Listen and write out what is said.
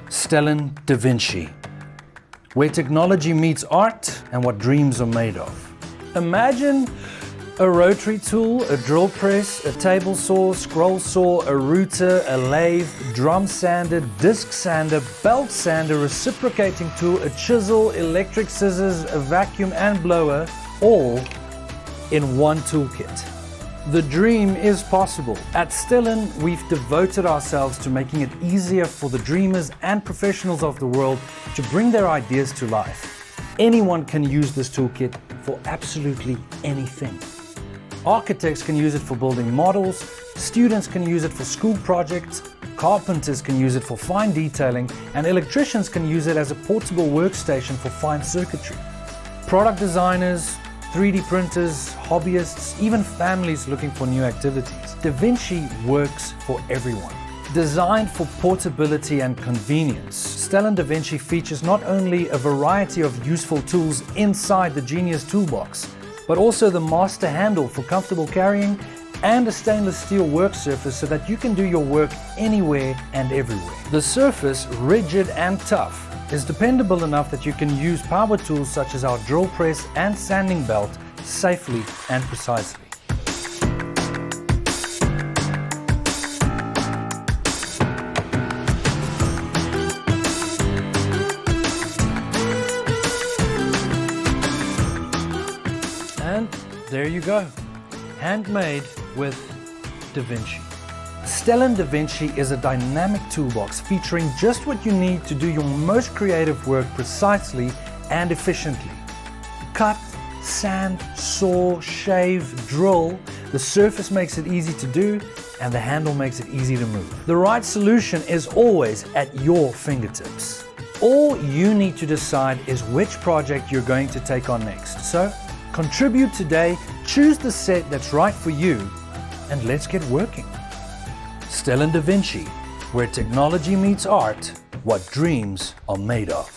Stellen Davinci, where technology meets art and what dreams are made of. Imagine a rotary tool, a drill press, a table saw, scroll saw, a router, a lathe, drum sander, disc sander, belt sander, reciprocating tool, a chisel, electric scissors, a vacuum and blower, all in one toolkit. The dream is possible. At Stellen, we've devoted ourselves to making it easier for the dreamers and professionals of the world to bring their ideas to life. Anyone can use this toolkit for absolutely anything. Architects can use it for building models, students can use it for school projects, carpenters can use it for fine detailing, and electricians can use it as a portable workstation for fine circuitry. Product designers, 3D printers, hobbyists, even families looking for new activities. Davinci works for everyone. Designed for portability and convenience, Stellen Davinci features not only a variety of useful tools inside the Genius Toolbox, but also the master handle for comfortable carrying and a stainless steel work surface so that you can do your work anywhere and everywhere. The surface, rigid and tough, is dependable enough that you can use power tools such as our drill press and sanding belt safely and precisely. And there you go, handmade with Davinci. Stellen Davinci is a dynamic toolbox featuring just what you need to do your most creative work precisely and efficiently. Cut, sand, saw, shave, drill. The surface makes it easy to do and the handle makes it easy to move. The right solution is always at your fingertips. All you need to decide is which project you're going to take on next. So contribute today, choose the set that's right for you, and let's get working. Stellen Davinci, where technology meets art, what dreams are made of.